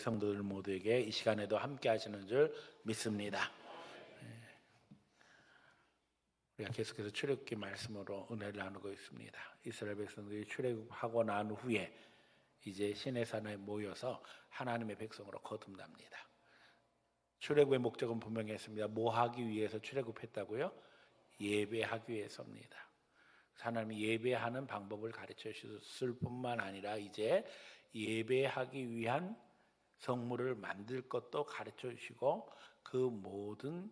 성도들 모두에게 이 시간에도 함께 하시는 줄 믿습니다. 우리가 계속해서 출애굽기 말씀으로 은혜를 나누고 있습니다. 이스라엘 백성들이 출애굽하고 난 후에 이제 시내산에 모여서 하나님의 백성으로 거듭납니다. 출애굽의 목적은 분명했습니다. 뭐 하기 위해서 출애굽했다고요? 예배하기 위해서입니다. 하나님이 예배하는 방법을 가르쳐 주셨을 뿐만 아니라 이제 예배하기 위한 성물을 만들 것도 가르쳐 주시고 그 모든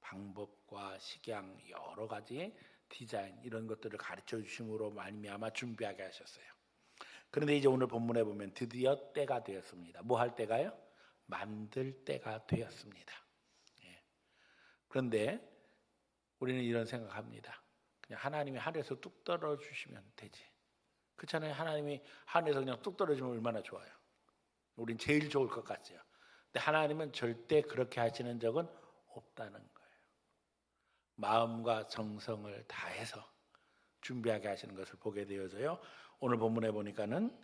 방법과 식양 여러 가지 디자인 이런 것들을 가르쳐 주심으로 말미암아 준비하게 하셨어요. 그런데 이제 오늘 본문에 보면 드디어 때가 되었습니다. 뭐 할 때가요? 만들 때가 되었습니다. 그런데 우리는 이런 생각합니다. 그냥 하나님이 하늘에서 뚝 떨어주시면 되지. 그렇잖아요. 하나님이 하늘에서 그냥 뚝 떨어지면 얼마나 좋아요. 우린 제일 좋을 것 같죠. 근데 하나님은 절대 그렇게 하시는 적은 없다는 거예요. 마음과 정성을 다해서 준비하게 하시는 것을 보게 되어져요. 오늘 본문에 보니까는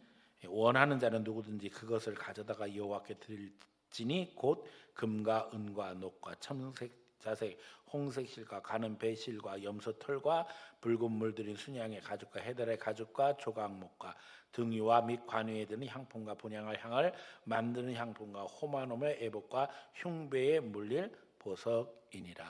원하는 자는 누구든지 그것을 가져다가 여호와께 드릴지니 곧 금과 은과 녹과 첨색 자색 홍색 실과 가는 배 실과 염소 털과 붉은 물들인 순양의 가죽과 해달의 가죽과 조각목과 등유와 및 관유에 드는 향품과 분향할 향을 만드는 향품과 호마노의 애복과 흉배에 물릴 보석이니라.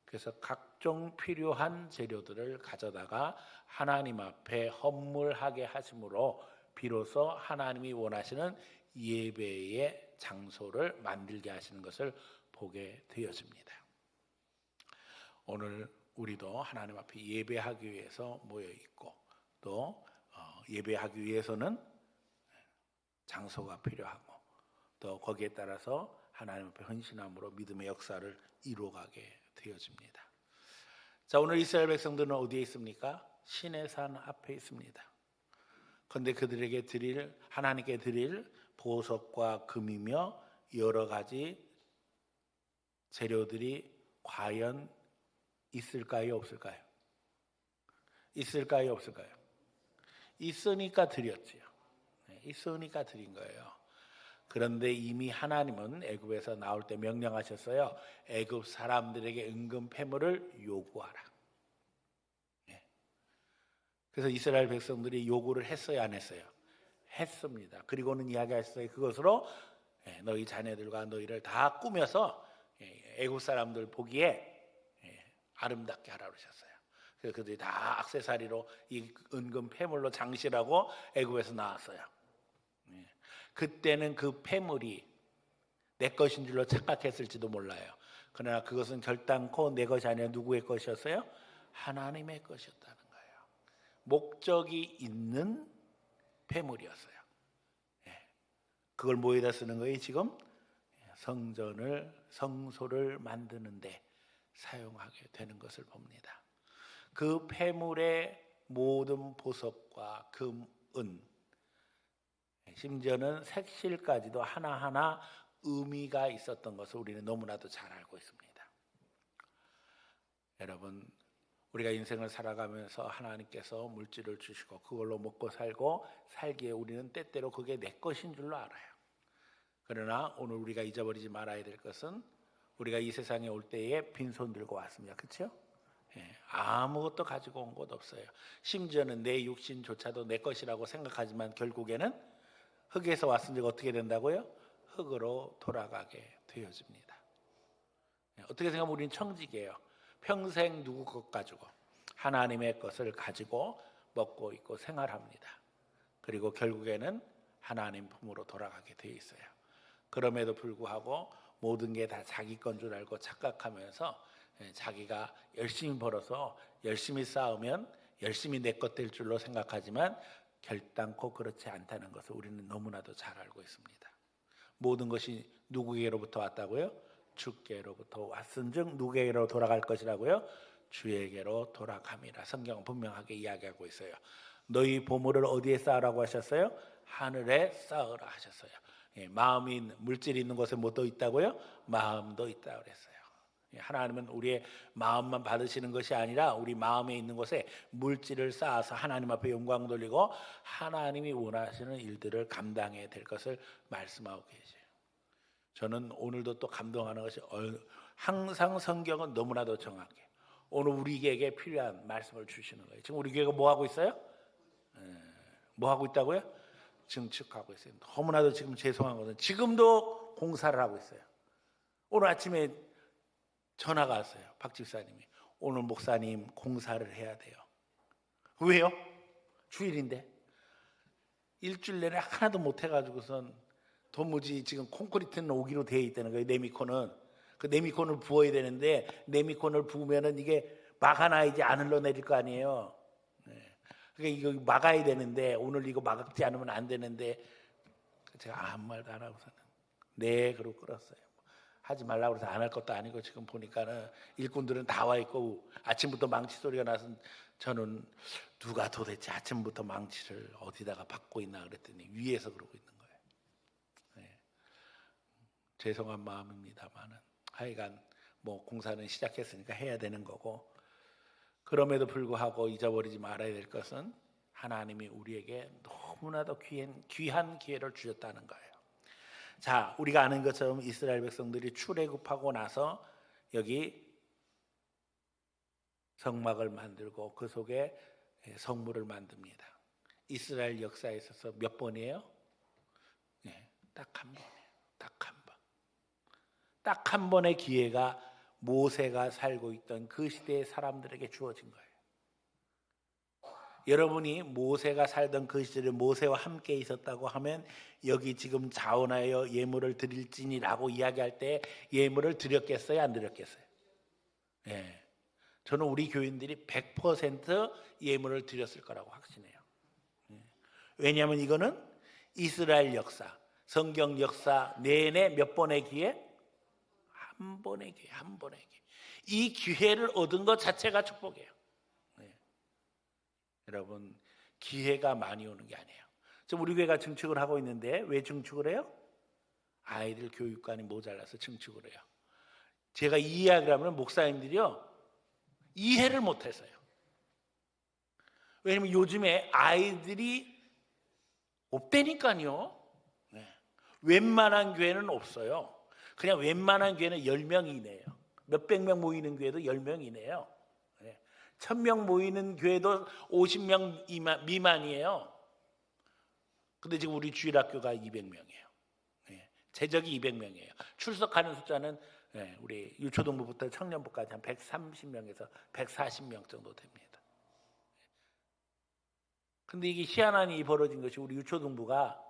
그래서 각종 필요한 재료들을 가져다가 하나님 앞에 헌물하게 하심으로 비로소 하나님이 원하시는 예배의 장소를 만들게 하시는 것을 보게 되었습니다. 오늘 우리도 하나님 앞에 예배하기 위해서 모여 있고 또 예배하기 위해서는 장소가 필요하고 또 거기에 따라서 하나님 앞에 헌신함으로 믿음의 역사를 이루어가게 되어집니다. 자, 오늘 이스라엘 백성들은 어디에 있습니까? 시내산 앞에 있습니다. 그런데 그들에게 하나님께 드릴 보석과 금이며 여러 가지 재료들이 과연 있을까요? 없을까요? 있을까요? 없을까요? 있으니까 드렸지요. 있으니까 드린 거예요. 그런데 이미 하나님은 애굽에서 나올 때 명령하셨어요. 애굽 사람들에게 은금 패물을 요구하라. 그래서 이스라엘 백성들이 요구를 했어요, 안 했어요? 했습니다. 그리고는 이야기하셨어요. 그것으로 너희 자녀들과 너희를 다 꾸며서 애굽 사람들 보기에 아름답게 하라 그러셨어요. 그래서 그들이 다 액세서리로 이 은금 패물로 장식하고 애굽에서 나왔어요. 그때는 그 패물이 내 것인 줄로 착각했을지도 몰라요. 그러나 그것은 결단코 내 것이 아니라 누구의 것이었어요? 하나님의 것이었다는 거예요. 목적이 있는 패물이었어요. 그걸 뭐에다 쓰는 거예요? 지금 성소를 만드는데 사용하게 되는 것을 봅니다. 그 폐물의 모든 보석과 금, 은, 심지어는 색실까지도 하나하나 의미가 있었던 것을 우리는 너무나도 잘 알고 있습니다. 여러분, 우리가 인생을 살아가면서 하나님께서 물질을 주시고 그걸로 먹고 살고 살기에 우리는 때때로 그게 내 것인 줄로 알아요. 그러나 오늘 우리가 잊어버리지 말아야 될 것은 우리가 이 세상에 올 때에 빈손 들고 왔습니다. 그렇죠? 아무것도 가지고 온 것 없어요. 심지어는 내 육신조차도 내 것이라고 생각하지만 결국에는 흙에서 왔으니까 어떻게 된다고요? 흙으로 돌아가게 되어집니다. 어떻게 생각하면 우리는 청직이에요. 평생 누구 것 가지고 하나님의 것을 가지고 먹고 있고 생활합니다. 그리고 결국에는 하나님 품으로 돌아가게 되어 있어요. 그럼에도 불구하고 모든 게 다 자기 건 줄 알고 착각하면서 자기가 열심히 벌어서 열심히 쌓으면 열심히 내 것 될 줄로 생각하지만 결단코 그렇지 않다는 것을 우리는 너무나도 잘 알고 있습니다. 모든 것이 누구에게로부터 왔다고요? 주께로부터 왔은즉 누구에게로 돌아갈 것이라고요? 주에게로 돌아감이라. 성경은 분명하게 이야기하고 있어요. 너희 보물을 어디에 쌓으라고 하셨어요? 하늘에 쌓으라 하셨어요. 마음이 물질이 있는 곳에 뭐도 있다고요? 마음도 있다고 그랬어요. 하나님은 우리의 마음만 받으시는 것이 아니라 우리 마음에 있는 곳에 물질을 쌓아서 하나님 앞에 영광 돌리고 하나님이 원하시는 일들을 감당해야 될 것을 말씀하고 계세요. 저는 오늘도 또 감동하는 것이 항상 성경은 너무나도 정확해. 오늘 우리에게 필요한 말씀을 주시는 거예요. 지금 우리 교회가 뭐 하고 있어요? 뭐 하고 있다고요? 증축하고 있어요. 너무나도 지금 죄송한 것은 지금도 공사를 하고 있어요. 오늘 아침에 전화가 왔어요. 박 집사님이 오늘 목사님 공사를 해야 돼요. 왜요? 주일인데 일주일 내내 하나도 못 해가지고선 도무지 지금 콘크리트는 오기로 되어 있다는 거예요. 네미콘은 그 네미콘을 부어야 되는데 네미콘을 부으면은 이게 막아놔야지 안 흘러내릴 거 아니에요. 그러니까 이거 막아야 되는데 오늘 이거 막지 않으면 안 되는데 제가 아무 말도 안 하고서는 네 그러고 끌었어요. 하지 말라고 해서 안 할 것도 아니고 지금 보니까는 일꾼들은 다 와 있고 아침부터 망치 소리가 나서 저는 누가 도대체 아침부터 망치를 어디다가 받고 있나 그랬더니 위에서 그러고 있는 거예요. 네. 죄송한 마음입니다만은 하여간 뭐 공사는 시작했으니까 해야 되는 거고 그럼에도 불구하고 잊어버리지 말아야 될 것은 하나님이 우리에게 너무나도 귀한 기회를 주셨다는 거예요. 자, 우리가 아는 것처럼 이스라엘 백성들이 출애굽하고 나서 여기 성막을 만들고 그 속에 성물을 만듭니다. 이스라엘 역사에 있어서 몇 번이에요? 네, 딱 한 번이에요. 딱 한 번. 딱 한 번의 기회가 모세가 살고 있던 그 시대의 사람들에게 주어진 거예요. 여러분이 모세가 살던 그 시절에 모세와 함께 있었다고 하면 여기 지금 자원하여 예물을 드릴지니라고 이야기할 때 예물을 드렸겠어요? 안 드렸겠어요? 네. 저는 우리 교인들이 100% 예물을 드렸을 거라고 확신해요. 왜냐하면 이거는 이스라엘 역사, 성경 역사 내내 몇 번의 기회? 한 번의 기회, 한 번의 기회. 이 기회를 얻은 것 자체가 축복이에요. 여러분 기회가 많이 오는 게 아니에요. 지금 우리 교회가 증축을 하고 있는데 왜 증축을 해요? 아이들 교육관이 모자라서 증축을 해요. 제가 이 이야기를 하면 목사님들이요 이해를 못해서요. 왜냐면 요즘에 아이들이 없다니까요. 네. 웬만한 교회는 없어요. 그냥 웬만한 교회는 10명 이내예요. 몇백 명 모이는 교회도 10명 이내예요. 1000명 모이는 교회도 50명 미만이에요. 근데 지금 우리 주일학교가 200명이에요. 재적이 200명이에요. 출석하는 숫자는 우리 유초동부부터 청년부까지 한 130명에서 140명 정도 됩니다. 근데 이게 희한한 일이 벌어진 것이 우리 유초동부가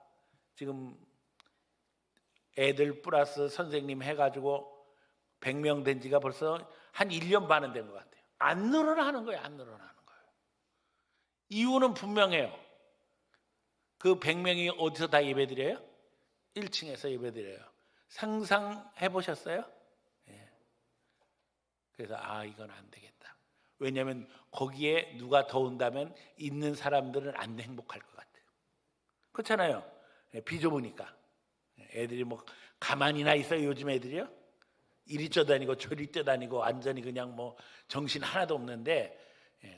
지금 애들 플러스 선생님 해가지고 100명 된 지가 벌써 한 1년 반은 된 것 같아요. 안 늘어나는 거예요. 안 늘어나는 거예요. 이유는 분명해요. 그 100명이 어디서 다 예배드려요? 1층에서 예배드려요. 상상해 보셨어요? 예. 그래서 이건 안 되겠다. 왜냐하면 거기에 누가 더 온다면 있는 사람들은 안 행복할 것 같아요. 그렇잖아요. 비좁으니까. 애들이 뭐 가만히나 있어요. 요즘 애들이요. 이리 뛰어다니고 저리 뛰어다니고 완전히 그냥 뭐 정신 하나도 없는데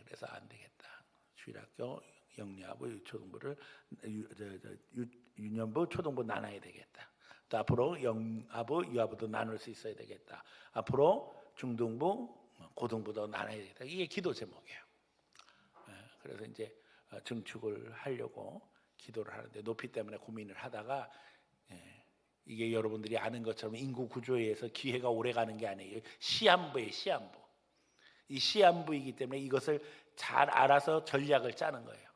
그래서 안 되겠다. 주일학교 영리하고 유초등부를 유년부 초등부 나눠야 되겠다. 또 앞으로 영하부 유하부도 나눌 수 있어야 되겠다. 앞으로 중등부 고등부도 나눠야 되겠다. 이게 기도 제목이에요. 그래서 이제 증축을 하려고 기도를 하는데 높이 때문에 고민을 하다가 이게 여러분들이 아는 것처럼 인구 구조에 의해서 기회가 오래 가는 게 아니에요. 시한부예요. 시한부. 이 시한부이기 때문에 이것을 잘 알아서 전략을 짜는 거예요.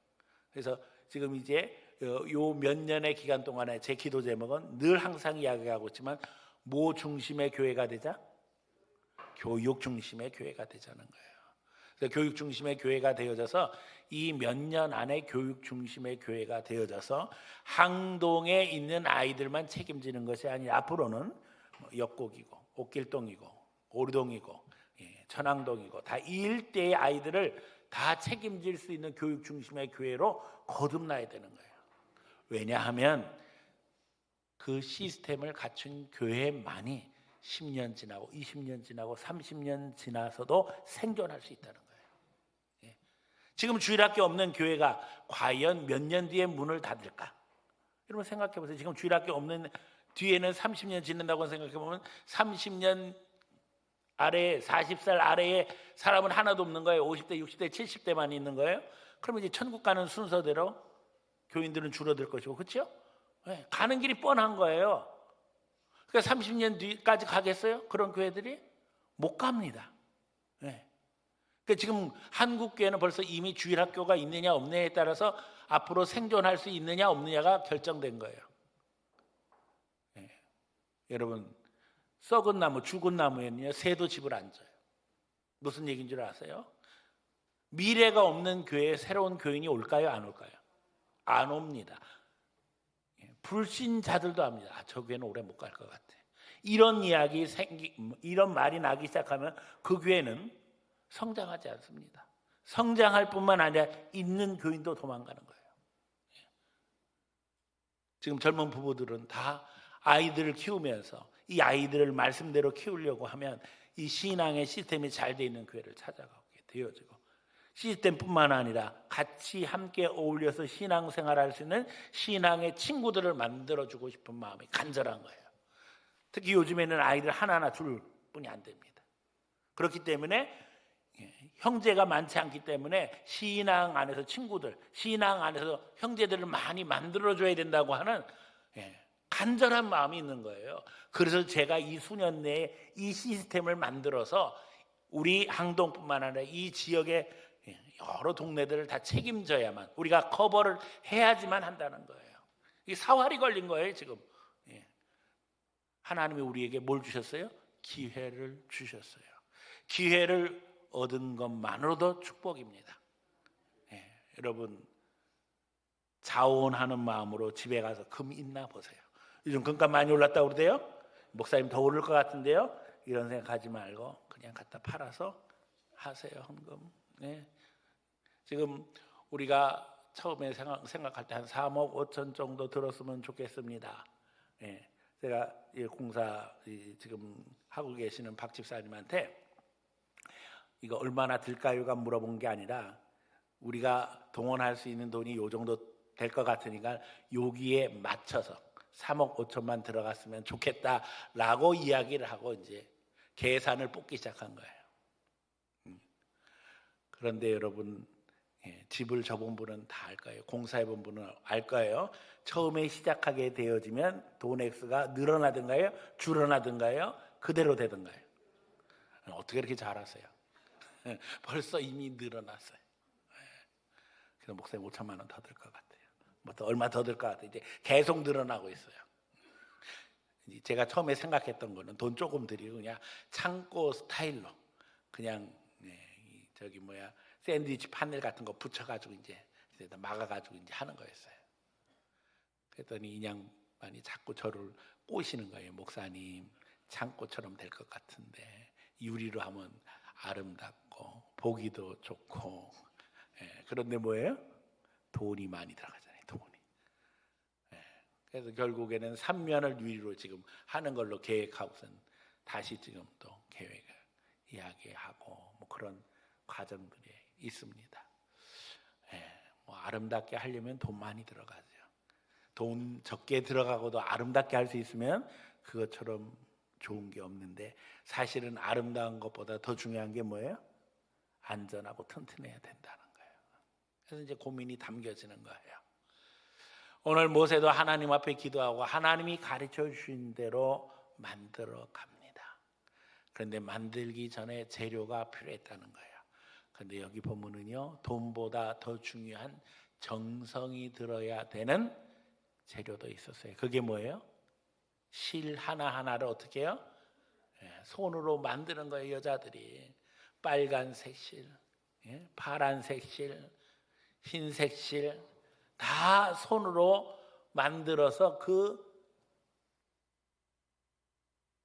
그래서 지금 이제 요 몇 년의 기간 동안에 제 기도 제목은 늘 항상 이야기하고 있지만 뭐 중심의 교회가 되자? 교육 중심의 교회가 되자는 거예요. 그래서 교육 중심의 교회가 되어져서 이 몇 년 안에 교육 중심의 교회가 되어져서 항동에 있는 아이들만 책임지는 것이 아니라 앞으로는 역곡이고 옥길동이고 오르동이고 천왕동이고 다 이 일대의 아이들을 다 책임질 수 있는 교육 중심의 교회로 거듭나야 되는 거예요. 왜냐하면 그 시스템을 갖춘 교회만이 10년 지나고 20년 지나고 30년 지나서도 생존할 수 있다는 거예요. 예. 지금 주일학교 없는 교회가 과연 몇 년 뒤에 문을 닫을까? 여러분 생각해 보세요. 지금 주일학교 없는 뒤에는 30년 지낸다고 생각해 보면 30년 아래에 40살 아래에 사람은 하나도 없는 거예요. 50대, 60대, 70대만 있는 거예요. 그러면 이제 천국 가는 순서대로 교인들은 줄어들 것이고, 그렇죠? 네, 가는 길이 뻔한 거예요. 그러니까 30년 뒤까지 가겠어요? 그런 교회들이 못 갑니다. 네. 그러니까 지금 한국 교회는 벌써 이미 주일학교가 있느냐 없느냐에 따라서 앞으로 생존할 수 있느냐 없느냐가 결정된 거예요. 네. 여러분, 썩은 나무, 죽은 나무에는요 새도 집을 안 져요. 무슨 얘기인 줄 아세요? 미래가 없는 교회에 새로운 교인이 올까요? 안 올까요? 안 옵니다. 불신자들도 합니다. 아, 저 교회는 오래 못 갈 것 같아. 이런 이런 말이 나기 시작하면 그 교회는 성장하지 않습니다. 성장할 뿐만 아니라 있는 교인도 도망가는 거예요. 지금 젊은 부부들은 다 아이들을 키우면서 이 아이들을 말씀대로 키우려고 하면 이 신앙의 시스템이 잘 돼 있는 교회를 찾아가게 되어지고, 시스템뿐만 아니라 같이 함께 어울려서 신앙생활할 수 있는 신앙의 친구들을 만들어주고 싶은 마음이 간절한 거예요. 특히 요즘에는 아이들 하나나 둘 뿐이 안 됩니다. 그렇기 때문에 형제가 많지 않기 때문에 신앙 안에서 친구들, 신앙 안에서 형제들을 많이 만들어줘야 된다고 하는 간절한 마음이 있는 거예요. 그래서 제가 이 수년 내에 이 시스템을 만들어서 우리 항동뿐만 아니라 이 지역의 여러 동네들을 다 책임져야만, 우리가 커버를 해야지만 한다는 거예요. 이 사활이 걸린 거예요 지금. 하나님이 우리에게 뭘 주셨어요? 기회를 주셨어요. 기회를 얻은 것만으로도 축복입니다. 여러분, 자원하는 마음으로 집에 가서 금 있나 보세요. 요즘 금값 많이 올랐다고 그러대요. 목사님 더 오를 것 같은데요. 이런 생각하지 말고 그냥 갖다 팔아서 하세요. 헌금. 지금 우리가 처음에 생각할 때 한 3억 5천 정도 들었으면 좋겠습니다. 제가 공사 지금 하고 계시는 박 집사님한테 이거 얼마나 들까요가 물어본 게 아니라, 우리가 동원할 수 있는 돈이 요 정도 될 것 같으니까 여기에 맞춰서 3억 5천만 들어갔으면 좋겠다라고 이야기를 하고 이제 계산을 뽑기 시작한 거예요. 그런데 여러분, 집을 접은 분은 다 알 거예요. 공사해본 분은 알 거예요. 처음에 시작하게 되어지면 돈 액수가 늘어나든가요? 줄어나든가요? 그대로 되든가요? 어떻게 이렇게 잘하세요? 벌써 이미 늘어났어요. 그래서 목사님 5천만 원 더 들 것 같아요. 뭐 더 얼마 더 들 것 같아요. 이제 계속 늘어나고 있어요. 제가 처음에 생각했던 거는 돈 조금 들이고 그냥 창고 스타일로 그냥 샌드위치 판넬 같은 거 붙여가지고 이제 막아가지고 이제 하는 거였어요. 그랬더니 이 양반이 자꾸 저를 꼬시는 거예요. 목사님, 창고처럼 될 것 같은데 유리로 하면 아름답고 보기도 좋고, 그런데 뭐예요? 돈이 많이 들어가잖아요. 돈이. 그래서 결국에는 3면을 유리로 지금 하는 걸로 계획하고선 다시 지금 또 계획을 이야기하고 뭐 그런 과정들이 있습니다. 뭐 아름답게 하려면 돈 많이 들어가죠. 돈 적게 들어가고도 아름답게 할 수 있으면 그것처럼 좋은 게 없는데, 사실은 아름다운 것보다 더 중요한 게 뭐예요? 안전하고 튼튼해야 된다는 거예요. 그래서 이제 고민이 담겨지는 거예요. 오늘 모세도 하나님 앞에 기도하고 하나님이 가르쳐 주신 대로 만들어 갑니다. 그런데 만들기 전에 재료가 필요했다는 거예요. 그런데 여기 보면은요, 돈보다 더 중요한 정성이 들어야 되는 재료도 있었어요. 그게 뭐예요? 실 하나하나를 어떻게 해요? 손으로 만드는 거예요. 여자들이 빨간색 실, 파란색 실, 흰색 실 다 손으로 만들어서 그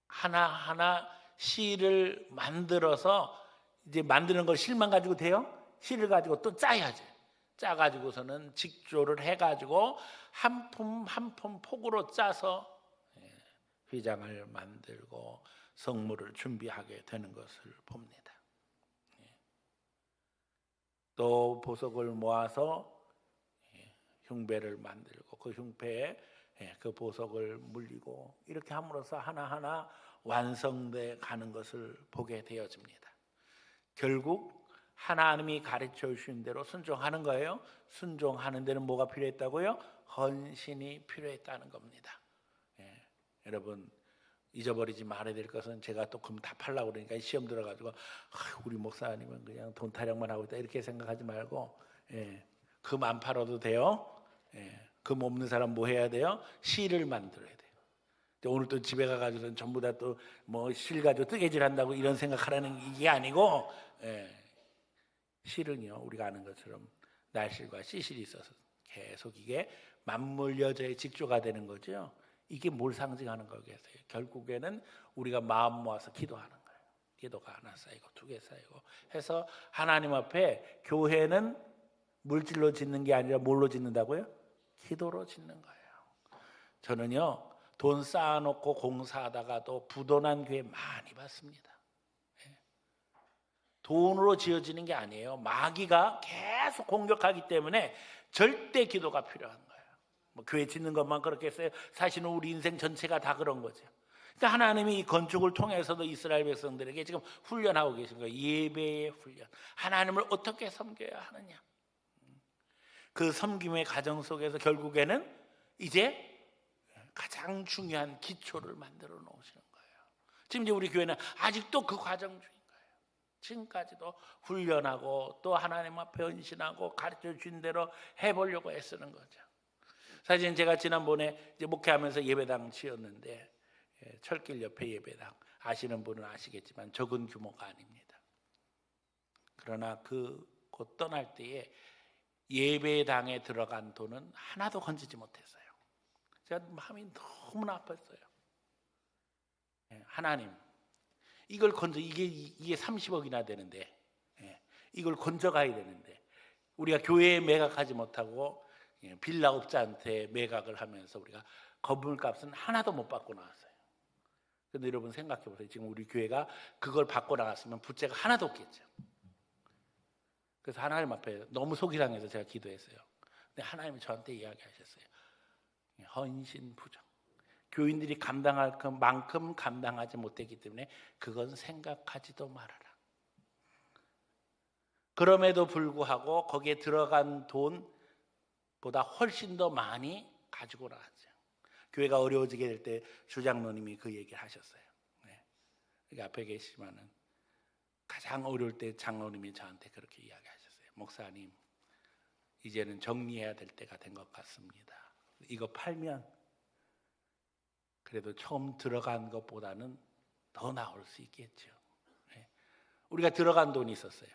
하나하나 실을 만들어서 이제 만드는 걸 실만 가지고 돼요? 실을 가지고 또 짜야지. 짜가지고서는 직조를 해가지고 한 품 한 품 폭으로 짜서 휘장을 만들고 성물을 준비하게 되는 것을 봅니다. 또 보석을 모아서 흉배를 만들고 그 흉배에 그 보석을 물리고 이렇게 함으로써 하나하나 완성돼 가는 것을 보게 되어집니다. 결국 하나님이 가르쳐 주신 대로 순종하는 거예요. 순종하는 데는 뭐가 필요했다고요? 헌신이 필요했다는 겁니다. 여러분 잊어버리지 말아야 될 것은 제가 또 금 다 팔라고 그러니까 시험 들어가지고 우리 목사님은 그냥 돈 타령만 하고 있다 이렇게 생각하지 말고 금 안 팔아도 돼요. 금 없는 사람 뭐 해야 돼요? 실을 만들어야 돼요. 오늘 또 집에 가가지고는 전부 다 또 뭐 실 가지고 뜨개질 한다고 이런 생각하라는 이게 아니고 실은요 우리가 아는 것처럼 날실과 씨실이 있어서 계속 이게 맞물려져야 직조가 되는 거죠. 이게 뭘 상징하는 거겠어요? 결국에는 우리가 마음 모아서 기도하는 거예요. 기도가 하나 쌓이고 두 개 쌓이고 해서 하나님 앞에 교회는 물질로 짓는 게 아니라 뭘로 짓는다고요? 기도로 짓는 거예요. 저는요 돈 쌓아놓고 공사하다가도 부도난 교회 많이 봤습니다. 돈으로 지어지는 게 아니에요. 마귀가 계속 공격하기 때문에 절대 기도가 필요한 거예요. 뭐 교회 짓는 것만 그렇게 했어요. 사실은 우리 인생 전체가 다 그런 거죠. 그러니까 하나님이 이 건축을 통해서도 이스라엘 백성들에게 지금 훈련하고 계신 거예요. 예배의 훈련. 하나님을 어떻게 섬겨야 하느냐. 그 섬김의 과정 속에서 결국에는 이제 가장 중요한 기초를 만들어 놓으시는 거예요. 지금 이제 우리 교회는 아직도 그 과정 중인 거예요. 지금까지도 훈련하고 또 하나님 앞에 헌신하고 가르쳐 주신 대로 해보려고 애쓰는 거죠. 사실 제가 지난번에 이제 목회하면서 예배당 지었는데 철길 옆에 예배당 아시는 분은 아시겠지만 적은 규모가 아닙니다. 그러나 곧 떠날 때에 예배당에 들어간 돈은 하나도 건지지 못했어요. 제가 마음이 너무나 아팠어요. 하나님, 이걸 이게 30억이나 되는데 이걸 건져가야 되는데 우리가 교회에 매각하지 못하고 빌라업자한테 매각을 하면서 우리가 건물값은 하나도 못 받고 나왔어요. 그런데 여러분 생각해 보세요. 지금 우리 교회가 그걸 받고 나왔으면 부채가 하나도 없겠죠. 그래서 하나님 앞에 너무 속이 상해서 제가 기도했어요. 근데 하나님이 저한테 이야기하셨어요. 헌신 부정. 교인들이 감당할 만큼 감당하지 못했기 때문에 그건 생각하지도 말아라. 그럼에도 불구하고 거기에 들어간 돈보다 훨씬 더 많이 가지고 나왔죠. 교회가 어려워지게 될 때 주장로님이 그 얘기를 하셨어요. 여기 앞에 계시지만은 가장 어려울 때 장로님이 저한테 그렇게 이야기하셨어요. 목사님, 이제는 정리해야 될 때가 된 것 같습니다. 이거 팔면 그래도 처음 들어간 것보다는 더 나올 수 있겠죠. 우리가 들어간 돈이 있었어요.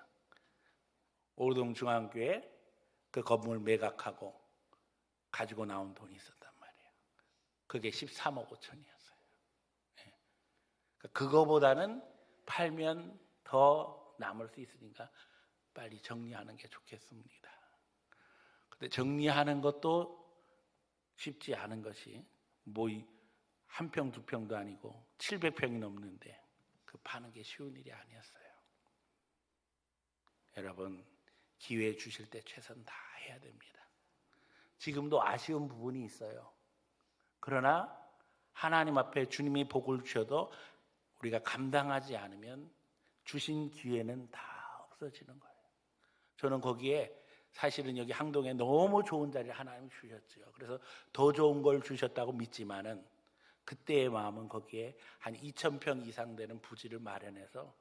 오르동 중앙교회 그 건물 매각하고 가지고 나온 돈이 있었단 말이에요. 그게 13억 5천이었어요. 그거보다는 팔면 더 남을 수 있으니까 빨리 정리하는 게 좋겠습니다. 근데 정리하는 것도 쉽지 않은 것이 뭐 한 평, 두 평도 아니고 700평이 넘는데 그 파는 게 쉬운 일이 아니었어요. 여러분 기회 주실 때 최선 다해야 됩니다. 지금도 아쉬운 부분이 있어요. 그러나 하나님 앞에 주님이 복을 주셔도 우리가 감당하지 않으면 주신 기회는 다 없어지는 거예요. 저는 거기에 사실은 여기 항동에 너무 좋은 자리를 하나님 주셨죠. 그래서 더 좋은 걸 주셨다고 믿지만은 그때의 마음은 거기에 한 2,000평 이상 되는 부지를 마련해서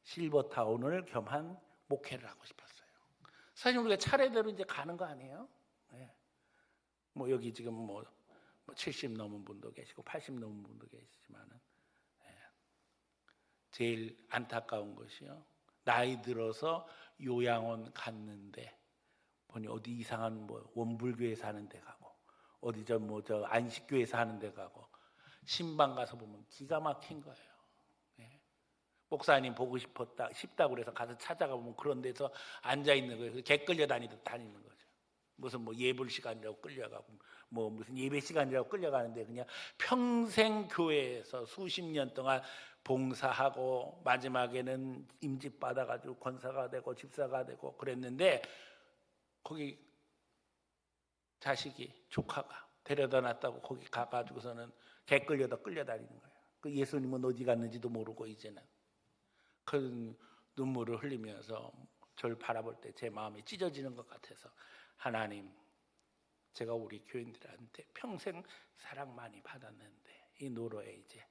실버타운을 겸한 목회를 하고 싶었어요. 사실 우리가 차례대로 이제 가는 거 아니에요? 뭐 여기 지금 뭐 70 넘은 분도 계시고 80 넘은 분도 계시지만은 제일 안타까운 것이요. 나이 들어서 요양원 갔는데 보니 어디 이상한 뭐 원불교회 사는 데 가고 어디 저 안식교회 사는 데 가고 신방 가서 보면 기가 막힌 거예요. 목사님 보고 싶다고 그래서 가서 찾아가 보면 그런 데서 앉아 있는 거예요. 개 끌려 다니듯 다니는 거죠. 무슨 뭐 예불 시간이라고 끌려가고 뭐 무슨 예배 시간이라고 끌려가는데 그냥 평생 교회에서 수십 년 동안 봉사하고 마지막에는 임직 받아가지고 권사가 되고 집사가 되고 그랬는데 거기 자식이 조카가 데려다 놨다고 거기 가가지고서는 개 끌려다 끌려다니는 거예요. 그 예수님은 어디 갔는지도 모르고 이제는 큰 눈물을 흘리면서 저를 바라볼 때 제 마음이 찢어지는 것 같아서 하나님, 제가 우리 교인들한테 평생 사랑 많이 받았는데 이 노로에 이제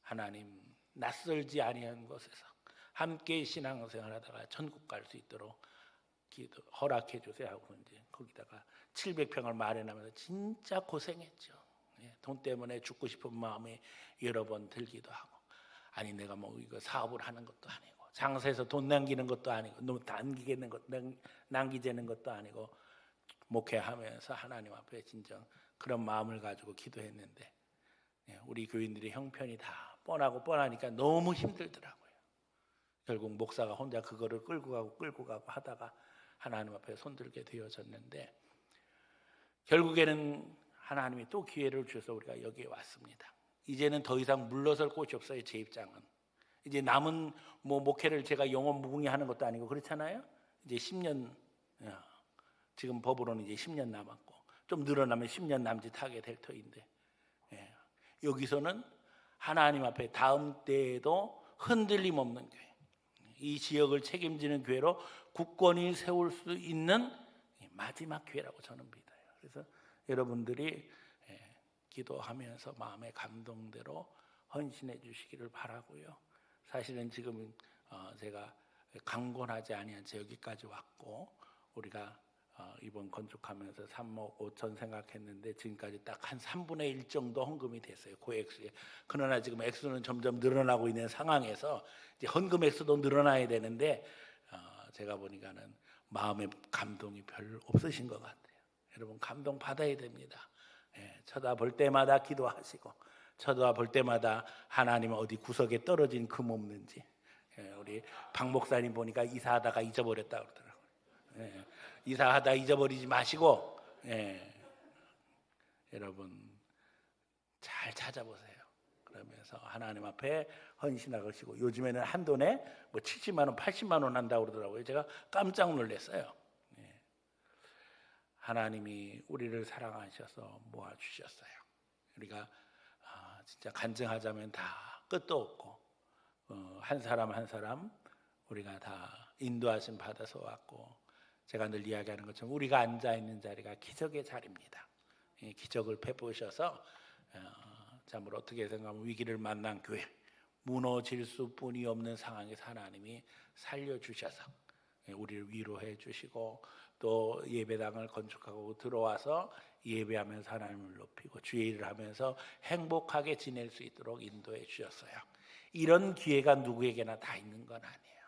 하나님 낯설지 아니한 곳에서 함께 신앙생활하다가 천국 갈 수 있도록 기도 허락해 주세요 하고 이제 거기다가 700평을 마련하면서 진짜 고생했죠. 돈 때문에 죽고 싶은 마음이 여러 번 들기도 하고, 아니 내가 뭐 이거 사업을 하는 것도 아니고 장사해서 돈 남기는 것도 아니고 너무 남기재는 것도 아니고 목회하면서 하나님 앞에 진정 그런 마음을 가지고 기도했는데 우리 교인들의 형편이 다 뻔하니까 너무 힘들더라고요. 결국 목사가 혼자 그거를 끌고 가고 하다가 하나님 앞에 손들게 되어졌는데 결국에는 하나님이 또 기회를 주셔서 우리가 여기에 왔습니다. 이제는 더 이상 물러설 곳이 없어요. 제 입장은 이제 남은 뭐 목회를 제가 영원 무궁히하는 것도 아니고 그렇잖아요. 이제 10년, 지금 법으로는 이제 10년 남았고 좀 늘어나면 10년 남짓하게 될 터인데 여기서는 하나님 앞에 다음 때에도 흔들림 없는 교회, 이 지역을 책임지는 교회로 굳건히 세울 수 있는 마지막 교회라고 저는 믿어요. 그래서 여러분들이 기도하면서 마음의 감동대로 헌신해 주시기를 바라고요. 사실은 지금 제가 강권하지 아니한 채 여기까지 왔고 우리가 이번 건축하면서 3억 5천 생각했는데 지금까지 딱 한 3분의 1 정도 헌금이 됐어요. 그 액수에. 그러나 지금 액수는 점점 늘어나고 있는 상황에서 이제 헌금 액수도 늘어나야 되는데 제가 보니까는 마음의 감동이 별로 없으신 것 같아요. 여러분 감동 받아야 됩니다. 쳐다볼 때마다 기도하시고 쳐다볼 때마다 하나님은 어디 구석에 떨어진 금 없는지, 우리 박 목사님 보니까 이사하다가 잊어버렸다 그러더라고요. 이사하다 잊어버리지 마시고 여러분 잘 찾아보세요. 그러면서 하나님 앞에 헌신하시고 요즘에는 한돈에 뭐 70만 원, 80만 원 한다고 그러더라고요. 제가 깜짝 놀랐어요. 하나님이 우리를 사랑하셔서 모아주셨어요. 우리가 진짜 간증하자면 다 끝도 없고 한 사람 한 사람 우리가 다 인도하심 받아서 왔고 제가 늘 이야기하는 것처럼 우리가 앉아있는 자리가 기적의 자리입니다. 기적을 베푸셔서 참으로 어떻게 생각하면 위기를 만난 교회, 무너질 수뿐이 없는 상황에서 하나님이 살려주셔서 우리를 위로해 주시고 또 예배당을 건축하고 들어와서 예배하면서 하나님을 높이고 주의 일을 하면서 행복하게 지낼 수 있도록 인도해 주셨어요. 이런 기회가 누구에게나 다 있는 건 아니에요.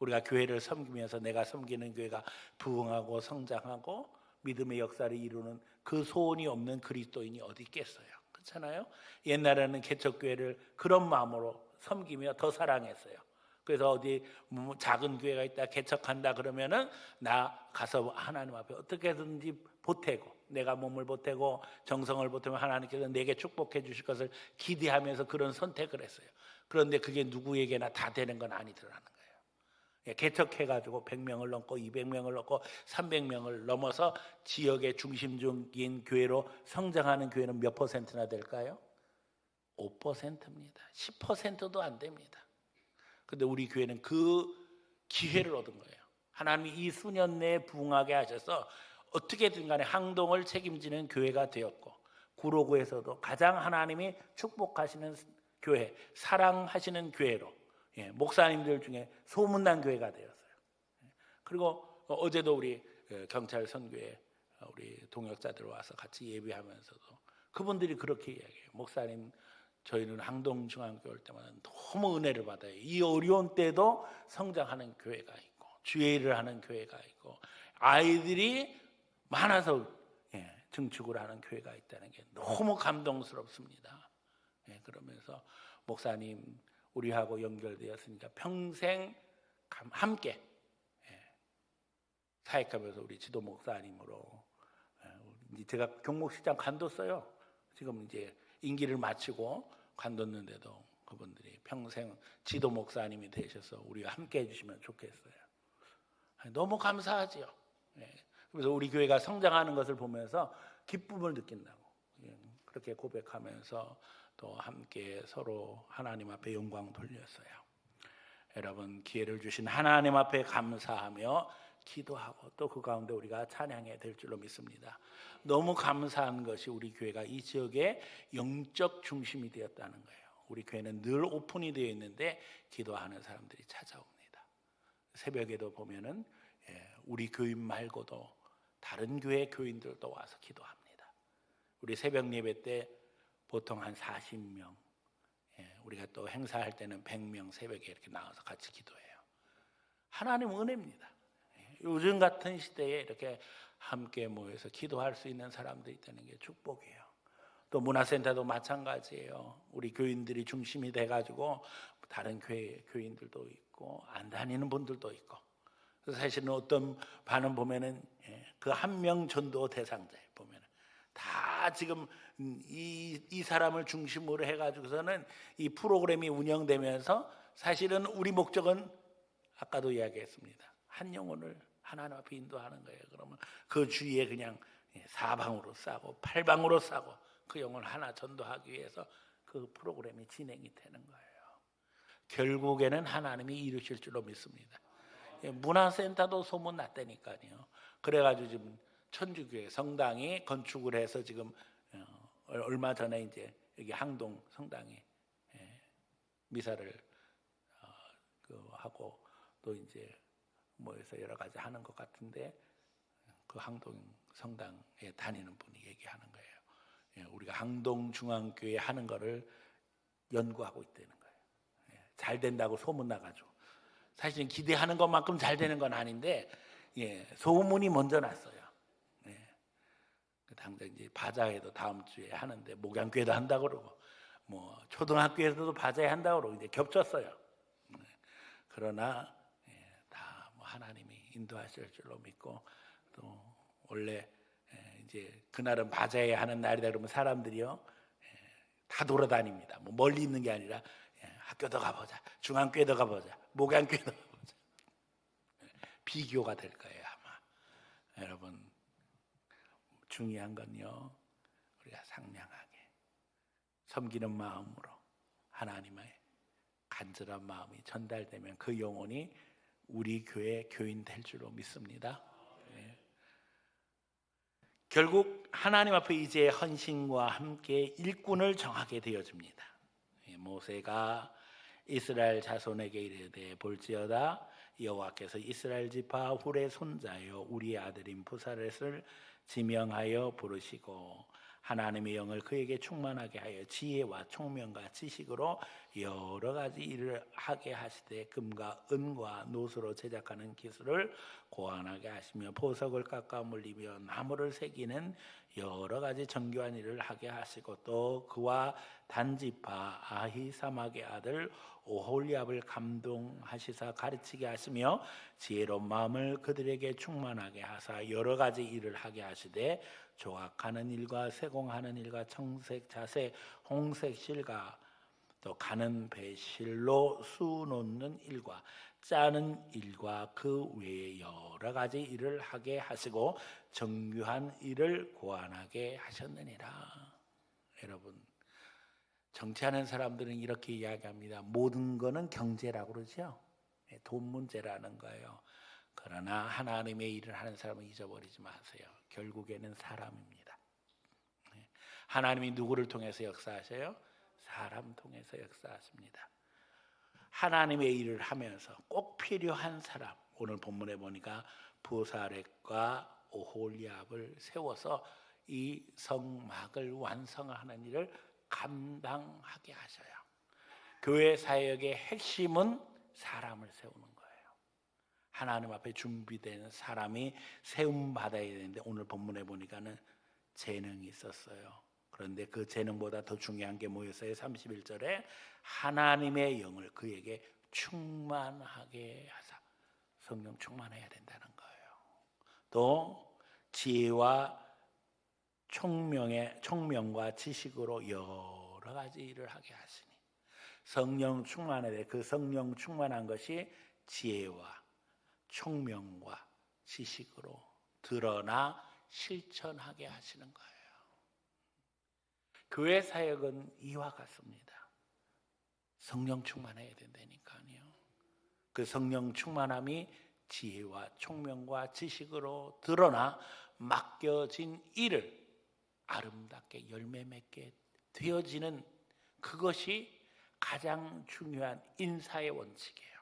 우리가 교회를 섬기면서 내가 섬기는 교회가 부흥하고 성장하고 믿음의 역사를 이루는 그 소원이 없는 그리스도인이 어디 있겠어요. 그렇잖아요. 옛날에는 개척교회를 그런 마음으로 섬기며 더 사랑했어요. 그래서 어디 작은 교회가 있다 개척한다 그러면은 나 가서 하나님 앞에 어떻게든지 보태고 내가 몸을 보태고 정성을 보태면 하나님께서 내게 축복해 주실 것을 기대하면서 그런 선택을 했어요. 그런데 그게 누구에게나 다 되는 건 아니더라는 거예요. 개척해가지고 100명을 넘고 200명을 넘고 300명을 넘어서 지역의 중심적인 교회로 성장하는 교회는 몇 퍼센트나 될까요? 5%입니다. 10%도 안 됩니다. 근데 우리 교회는 그 기회를 얻은 거예요. 하나님이 이 수년 내에 부흥하게 하셔서 어떻게든 간에 항동을 책임지는 교회가 되었고 구로구에서도 가장 하나님이 축복하시는 교회, 사랑하시는 교회로 목사님들 중에 소문난 교회가 되었어요. 그리고 어제도 우리 경찰 선교회 우리 동역자들 와서 같이 예배하면서도 그분들이 그렇게 이야기해요. 목사님 저희는 항동중앙교회 올 때마다 너무 은혜를 받아요. 이 어려운 때도 성장하는 교회가 있고 주의 일을 하는 교회가 있고 아이들이 많아서 증축을 하는 교회가 있다는 게 너무 감동스럽습니다. 그러면서 목사님 우리하고 연결되었으니까 평생 함께 사역하면서 우리 지도 목사님으로 이제 제가 경목시장 관뒀어요. 지금 이제 임기를 마치고 관뒀는데도 그분들이 평생 지도 목사님이 되셔서 우리와 함께 해주시면 좋겠어요. 너무 감사하지요. 그래서 우리 교회가 성장하는 것을 보면서 기쁨을 느낀다고 그렇게 고백하면서 또 함께 서로 하나님 앞에 영광 돌렸어요. 여러분, 기회를 주신 하나님 앞에 감사하며 기도하고 또 그 가운데 우리가 찬양해야 될 줄로 믿습니다. 너무 감사한 것이 우리 교회가 이 지역의 영적 중심이 되었다는 거예요. 우리 교회는 늘 오픈이 되어 있는데 기도하는 사람들이 찾아옵니다. 새벽에도 보면은 우리 교인 말고도 다른 교회 교인들도 와서 기도합니다. 우리 새벽 예배 때 보통 한 40명, 우리가 또 행사할 때는 100명 새벽에 이렇게 나와서 같이 기도해요. 하나님 은혜입니다. 요즘 같은 시대에 이렇게 함께 모여서 기도할 수 있는 사람들이 있다는 게 축복이에요. 또 문화센터도 마찬가지예요. 우리 교인들이 중심이 돼가지고 다른 교인들도 있고 안 다니는 분들도 있고. 그래서 사실은 어떤 반은 보면은 그 한 명 전도 대상자에 보면은 다 지금 이 사람을 중심으로 해가지고서는 이 프로그램이 운영되면서 사실은 우리 목적은 아까도 이야기했습니다. 한 영혼을 하나님 앞에 인도하는 거예요. 그러면 그 주위에 그냥 사방으로 싸고 팔방으로 싸고 그 영혼 하나 전도하기 위해서 그 프로그램이 진행이 되는 거예요. 결국에는 하나님이 이루실 줄로 믿습니다. 문화센터도 소문났다니까요. 그래가지고 지금 천주교회 성당이 건축을 해서 지금 얼마 전에 이제 여기 항동 성당에 미사를 하고 또 이제 모여서 여러 가지 하는 것 같은데 그 항동 성당에 다니는 분이 얘기하는 거예요. 우리가 항동 중앙교회 하는 거를 연구하고 있다는 거예요. 잘 된다고 소문 나가지고 사실은 기대하는 것만큼 잘 되는 건 아닌데 소문이 먼저 났어요. 당장 이제 바자회도 다음 주에 하는데 목양교회도 한다 그러고 뭐 초등학교에서도 바자회 한다 그러고 이제 겹쳤어요. 그러나 다 뭐 하나님이 인도하실 줄로 믿고 또 원래 이제 그날은 바자회 하는 날이다 그러면 사람들이요 다 돌아다닙니다. 뭐 멀리 있는 게 아니라 학교도 가보자, 중앙교회도 가보자, 목양교회도 가보자. 비교가 될 거예요 아마. 여러분, 중요한 건요 우리가 상냥하게 섬기는 마음으로 하나님의 간절한 마음이 전달되면 그 영혼이 우리 교회 교인 될 줄로 믿습니다. 결국 하나님 앞에 이제 헌신과 함께 일꾼을 정하게 되어집니다. 모세가 이스라엘 자손에게 이르되 볼지어다 여호와께서 이스라엘 지파 훌의 손자여 우리의 아들인 부사렛을 지명하여 부르시고 하나님의 영을 그에게 충만하게 하여 지혜와 총명과 지식으로 여러 가지 일을 하게 하시되 금과 은과 노수로 제작하는 기술을 고안하게 하시며 보석을 깎아 물리며 나무를 새기는 여러 가지 정교한 일을 하게 하시고 또 그와 단지파 아히사막의 아들 오홀리압을 감동하시사 가르치게 하시며 지혜로운 마음을 그들에게 충만하게 하사 여러 가지 일을 하게 하시되 조각하는 일과 세공하는 일과 청색 자세 홍색 실과 또 가는 배실로 수 놓는 일과 짜는 일과 그 외에 여러 가지 일을 하게 하시고 정교한 일을 고안하게 하셨느니라. 여러분, 정치하는 사람들은 이렇게 이야기합니다. 모든 거는 경제라고 그러죠. 돈 문제라는 거예요. 그러나 하나님의 일을 하는 사람은 잊어버리지 마세요. 결국에는 사람입니다. 하나님이 누구를 통해서 역사하셔요? 사람 통해서 역사하십니다. 하나님의 일을 하면서 꼭 필요한 사람, 오늘 본문에 보니까 부사렛과 오홀리압을 세워서 이 성막을 완성하는 일을 감당하게 하셔요. 교회 사역의 핵심은 사람을 세우는 거예요. 하나님 앞에 준비된 사람이 세움 받아야 되는데 오늘 본문에 보니까는 재능이 있었어요. 그런데 그 재능보다 더 중요한 게 뭐였어요? 31절에 하나님의 영을 그에게 충만하게 하사, 성령 충만해야 된다는 거예요. 또 지혜와 총명과 지식으로 여러 가지 일을 하게 하시니 성령 충만에 그 성령 충만한 것이 지혜와 총명과 지식으로 드러나 실천하게 하시는 거예요. 교회 사역은 이와 같습니다. 성령 충만해야 된다니까요. 그 성령 충만함이 지혜와 총명과 지식으로 드러나 맡겨진 일을 아름답게 열매 맺게 되어지는 그것이 가장 중요한 인사의 원칙이에요.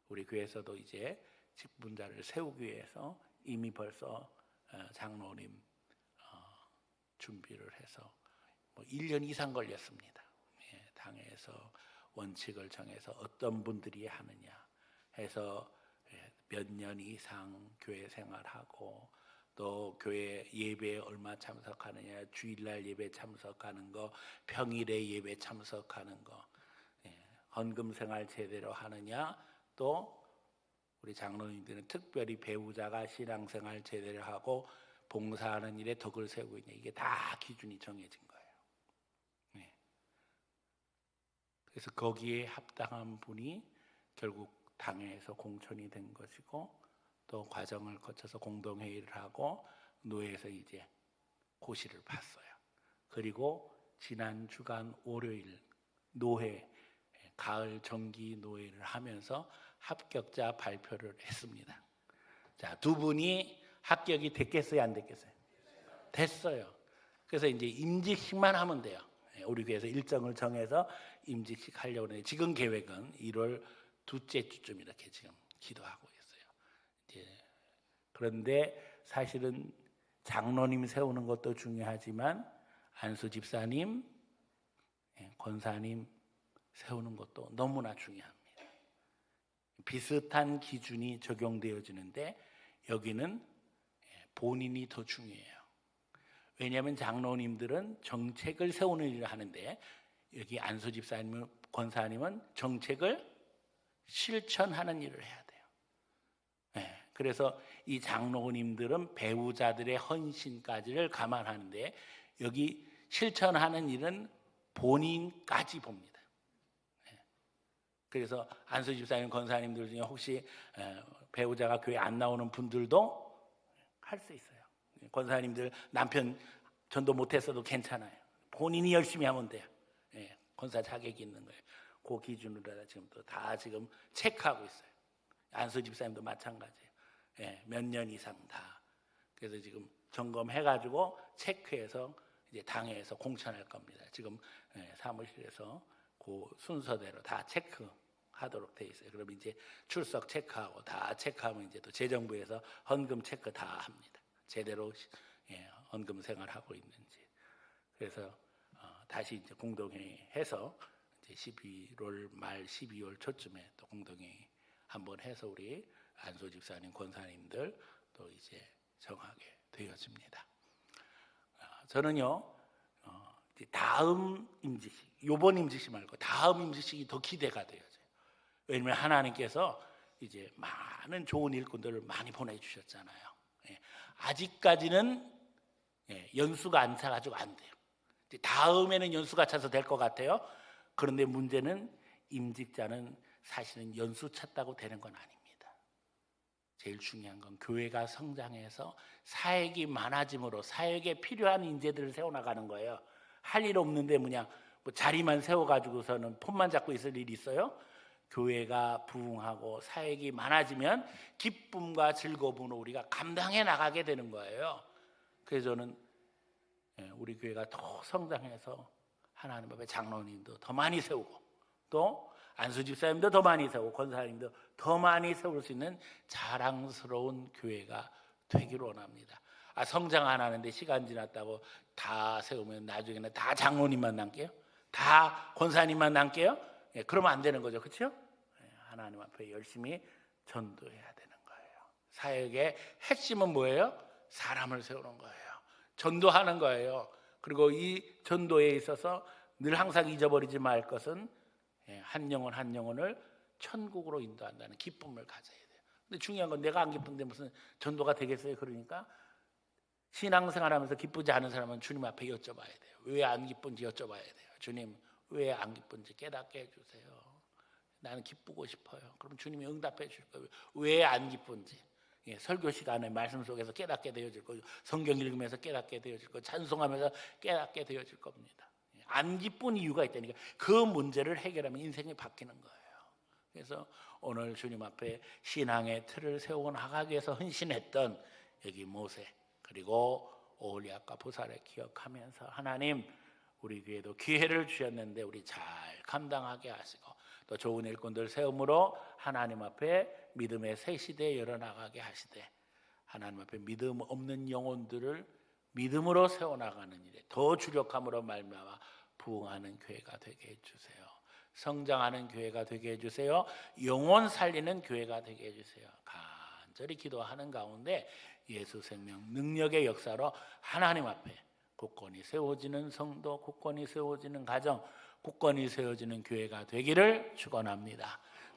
우리 교회에서도 이제 직분자를 세우기 위해서 이미 벌써 장로님 준비를 해서 1년 이상 걸렸습니다. 당에서 원칙을 정해서 어떤 분들이 하느냐 해서 몇 년 이상 교회 생활하고 또 교회 예배에 얼마 참석하느냐, 주일날 예배 참석하는 거, 평일에 예배 참석하는 거, 헌금 생활 제대로 하느냐, 또 우리 장로님들은 특별히 배우자가 신앙생활 제대로 하고 봉사하는 일에 덕을 세우고 있냐, 이게 다 기준이 정해진 거예요. 그래서 거기에 합당한 분이 결국 당회에서 공천이 된 것이고 또 과정을 거쳐서 공동회의를 하고 노회에서 이제 고시를 봤어요. 그리고 지난 주간 월요일 노회 가을 정기 노회를 하면서 합격자 발표를 했습니다. 자, 두 분이 합격이 됐겠어요, 안 됐겠어요? 됐어요. 그래서 이제 임직식만 하면 돼요. 우리 교회에서 일정을 정해서 임직식 하려고 하는데 지금 계획은 1월 둘째 주쯤 이렇게 지금 기도하고 있어요. 이제 그런데 사실은 장로님 세우는 것도 중요하지만 안수 집사님, 권사님 세우는 것도 너무나 중요합니다. 비슷한 기준이 적용되어지는데 여기는 본인이 더 중요해요. 왜냐하면 장로님들은 정책을 세우는 일을 하는데 여기 안수 집사님은 권사님은 정책을 실천하는 일을 해야 돼요. 그래서 이 장로님들은 배우자들의 헌신까지를 감안하는데 여기 실천하는 일은 본인까지 봅니다. 그래서 안수 집사님, 권사님들 중에 혹시 배우자가 교회 안 나오는 분들도 할 수 있어요. 권사님들 남편 전도 못했어도 괜찮아요. 본인이 열심히 하면 돼요. 권사 자격이 있는 거예요. 그 기준으로 지금 또 다 지금 체크하고 있어요. 안수 집사님도 마찬가지예요. 몇 년 이상 다. 그래서 지금 점검해가지고 체크해서 이제 당회에서 공천할 겁니다. 지금 사무실에서 그 순서대로 다 체크하도록 돼 있어요. 그럼 이제 출석 체크하고 다 체크하면 이제 또 재정부에서 헌금 체크 다 합니다. 제대로 헌금 생활하고 있는지. 그래서 다시 이제 공동회의 해서 이제 11월 말 12월 초쯤에 또 공동회의 한번 해서 우리 안수 집사님, 권사님들 또 이제 정하게 되어집니다. 저는요 다음 임직식, 요번 임직식 말고 다음 임직식이 더 기대가 되어져요. 왜냐하면 하나님께서 이제 많은 좋은 일꾼들을 많이 보내주셨잖아요. 아직까지는 연수가 안 차가지고 안 돼요. 다음에는 연수가 차서 될 것 같아요. 그런데 문제는 임직자는 사실은 연수 찼다고 되는 건 아닙니다. 제일 중요한 건 교회가 성장해서 사역이 많아짐으로 사역에 필요한 인재들을 세워나가는 거예요. 할 일 없는데 그냥 뭐 자리만 세워가지고서는 폰만 잡고 있을 일이 있어요? 교회가 부흥하고 사역이 많아지면 기쁨과 즐거움으로 우리가 감당해 나가게 되는 거예요. 그래서 저는 우리 교회가 더 성장해서 하나님 앞에 장로님도 더 많이 세우고 또 안수 집사님도 더 많이 세우고 권사님도 더 많이 세울 수 있는 자랑스러운 교회가 되기를 원합니다. 성장 안 하는데 시간 지났다고 다 세우면 나중에는 다 장로님만 남게요? 다 권사님만 남게요? 그러면 안 되는 거죠. 그렇죠? 하나님 앞에 열심히 전도해야 되는 거예요. 사역의 핵심은 뭐예요? 사람을 세우는 거예요. 전도하는 거예요. 그리고 이 전도에 있어서 늘 항상 잊어버리지 말 것은 한 영혼 한 영혼을 천국으로 인도한다는 기쁨을 가져야 돼요. 근데 중요한 건 내가 안 기쁜데 무슨 전도가 되겠어요? 그러니까 신앙생활하면서 기쁘지 않은 사람은 주님 앞에 여쭤봐야 돼요. 왜 안 기쁜지 여쭤봐야 돼요. 주님, 왜 안 기쁜지 깨닫게 해주세요. 나는 기쁘고 싶어요. 그럼 주님이 응답해 주실 거예요. 왜 안 기쁜지. 예, 설교 시간에 말씀 속에서 깨닫게 되어질 거고, 성경 읽으면서 깨닫게 되어질 거고, 찬송하면서 깨닫게 되어질 겁니다. 안 기쁜 이유가 있다니까. 그 문제를 해결하면 인생이 바뀌는 거예요. 그래서 오늘 주님 앞에 신앙의 틀을 세우고 나가기 위해서 헌신했던 여기 모세 그리고 오홀리압과 보살을 기억하면서 하나님 우리 교회도 기회를 주셨는데 우리 잘 감당하게 하시고 또 좋은 일꾼들 세움으로 하나님 앞에 믿음의 새 시대에 열어나가게 하시되 하나님 앞에 믿음 없는 영혼들을 믿음으로 세워나가는 일에 더 주력함으로 말미암아 부흥하는 교회가 되게 해주세요. 성장하는 교회가 되게 해주세요. 영혼 살리는 교회가 되게 해주세요. 간절히 기도하는 가운데 예수 생명 능력의 역사로 하나님 앞에 굳건히 세워지는 성도, 굳건히 세워지는 가정, 굳건히 세워지는 교회가 되기를 축원합니다.